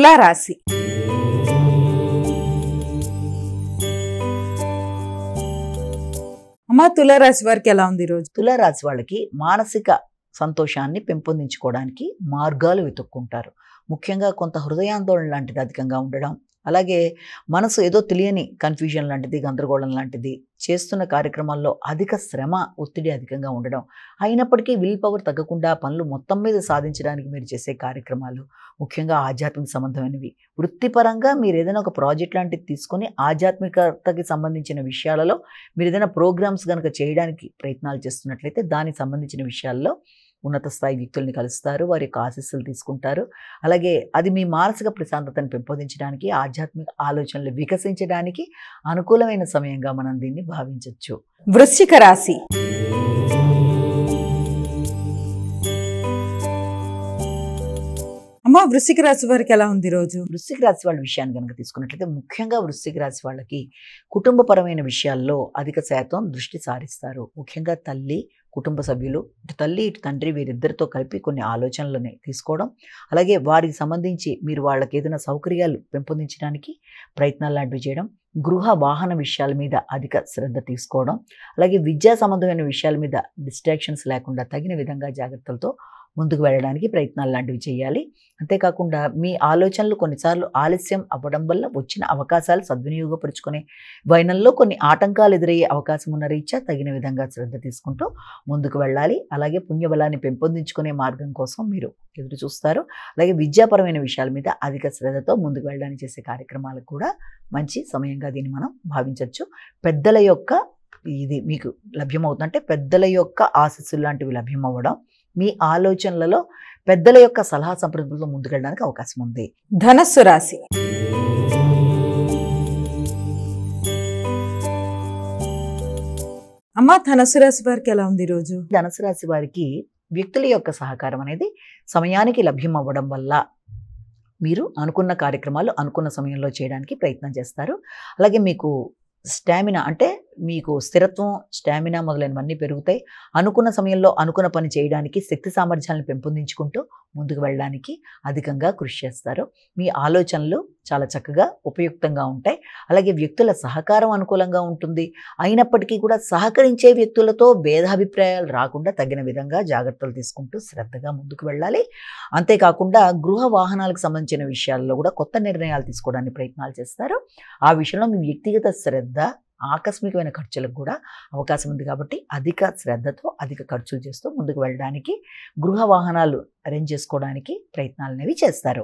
తులారాశి. అమ్మా, తులారాశి వారికి ఎలా ఉంది ఈరోజు? తులారాశి వాళ్ళకి మానసిక సంతోషాన్ని పెంపొందించుకోవడానికి మార్గాలు వెతుక్కుంటారు. ముఖ్యంగా కొంత హృదయాందోళన లాంటిది అధికంగా ఉండడం, అలాగే మనసు ఏదో తెలియని కన్ఫ్యూజన్ లాంటిది, గందరగోళం లాంటిది, చేస్తున్న కార్యక్రమాల్లో అధిక శ్రమ, ఒత్తిడి అధికంగా ఉండడం, అయినప్పటికీ విల్ పవర్ తగ్గకుండా పనులు మొత్తం మీద సాధించడానికి మీరు చేసే కార్యక్రమాలు ముఖ్యంగా ఆధ్యాత్మిక సంబంధమైనవి. వృత్తిపరంగా మీరు ఏదైనా ఒక ప్రాజెక్ట్ లాంటిది తీసుకొని ఆధ్యాత్మికతకి సంబంధించిన విషయాలలో మీరు ఏదైనా ప్రోగ్రామ్స్ కనుక చేయడానికి ప్రయత్నాలు చేస్తున్నట్లయితే దానికి సంబంధించిన విషయాల్లో ఉన్నత స్థాయి వ్యక్తుల్ని కలుస్తారు, వారి యొక్క ఆశీస్సులు తీసుకుంటారు. అలాగే అది మీ మానసిక ప్రశాంతతను పెంపొందించడానికి, ఆధ్యాత్మిక ఆలోచనలు వికసించడానికి అనుకూలమైన సమయంగా మనం దీన్ని భావించవచ్చు. వృశ్చిక రాశి. అమ్మా, వృశ్చిక రాశి వారికి ఎలా ఉంది ఈరోజు? వృశ్చిక రాశి వాళ్ళ విషయాన్ని కనుక తీసుకున్నట్లయితే ముఖ్యంగా వృశ్చిక రాశి వాళ్ళకి కుటుంబపరమైన విషయాల్లో అధిక శాతం దృష్టి సారిస్తారు. ముఖ్యంగా తల్లి, కుటుంబ సభ్యులు, ఇటు తల్లి ఇటు తండ్రి వీరిద్దరితో కలిపి కొన్ని ఆలోచనలని తీసుకోవడం, అలాగే వారికి సంబంధించి మీరు వాళ్ళకి ఏదైనా సౌకర్యాలు పెంపొందించడానికి ప్రయత్నాలు లాంటివి చేయడం, గృహ వాహన విషయాల మీద అధిక శ్రద్ధ తీసుకోవడం, అలాగే విద్యా సంబంధమైన విషయాల మీద డిస్ట్రాక్షన్స్ లేకుండా తగిన విధంగా జాగ్రత్తలతో ముందుకు వెళ్ళడానికి ప్రయత్నాలు లాంటివి చేయాలి. అంతేకాకుండా మీ ఆలోచనలు కొన్నిసార్లు ఆలస్యం అవ్వడం వల్ల వచ్చిన అవకాశాలు సద్వినియోగపరుచుకునే వైనంలో కొన్ని ఆటంకాలు ఎదురయ్యే అవకాశం ఉన్న రీత్యా తగిన విధంగా శ్రద్ధ తీసుకుంటూ ముందుకు వెళ్ళాలి. అలాగే పుణ్యబలాన్ని పెంపొందించుకునే మార్గం కోసం మీరు ఎదురు చూస్తారు. అలాగే విద్యాపరమైన విషయాల మీద అధిక శ్రద్ధతో ముందుకు వెళ్ళడానికి చేసే కార్యక్రమాలకు కూడా మంచి సమయంగా దీన్ని మనం భావించవచ్చు. పెద్దల యొక్క ఇది మీకు లభ్యమవుతుంది, అంటే పెద్దల యొక్క ఆశీస్సులు లాంటివి లభ్యమవ్వడం, మీ ఆలోచనలలో పెద్దల యొక్క సలహా సంప్రదింపులతో ముందుకెళ్ళడానికి అవకాశం ఉంది. ధనస్సు రాశి. అమ్మా, ధనస్సు రాశి వారికి ఎలా ఉంది ఈరోజు? ధనుసు రాశి వారికి వ్యక్తుల యొక్క సహకారం అనేది సమయానికి లభ్యం అవ్వడం వల్ల మీరు అనుకున్న కార్యక్రమాలు అనుకున్న సమయంలో చేయడానికి ప్రయత్నం చేస్తారు. అలాగే మీకు స్టామినా, అంటే మీకు స్థిరత్వం, స్టామినా మొదలైనవన్నీ పెరుగుతాయి. అనుకున్న సమయంలో అనుకున్న పని చేయడానికి శక్తి సామర్థ్యాలను పెంపొందించుకుంటూ ముందుకు వెళ్ళడానికి అధికంగా కృషి చేస్తారు. మీ ఆలోచనలు చాలా చక్కగా ఉపయుక్తంగా ఉంటాయి. అలాగే వ్యక్తుల సహకారం అనుకూలంగా ఉంటుంది. అయినప్పటికీ కూడా సహకరించే వ్యక్తులతో భేదాభిప్రాయాలు రాకుండా తగిన విధంగా జాగ్రత్తలు తీసుకుంటూ శ్రద్ధగా ముందుకు వెళ్ళాలి. అంతేకాకుండా గృహ వాహనాలకు సంబంధించిన విషయాల్లో కూడా కొత్త నిర్ణయాలు తీసుకోవడానికి ప్రయత్నాలు చేస్తారు. ఆ విషయంలో మీ వ్యక్తిగత శ్రద్ధ, ఆకస్మికమైన ఖర్చులకు కూడా అవకాశం ఉంది. కాబట్టి అధిక శ్రద్ధతో అధిక ఖర్చులు చేస్తూ ముందుకు వెళ్ళడానికి, గృహ వాహనాలు అరేంజ్ చేసుకోవడానికి ప్రయత్నాలు అనేవి చేస్తారు.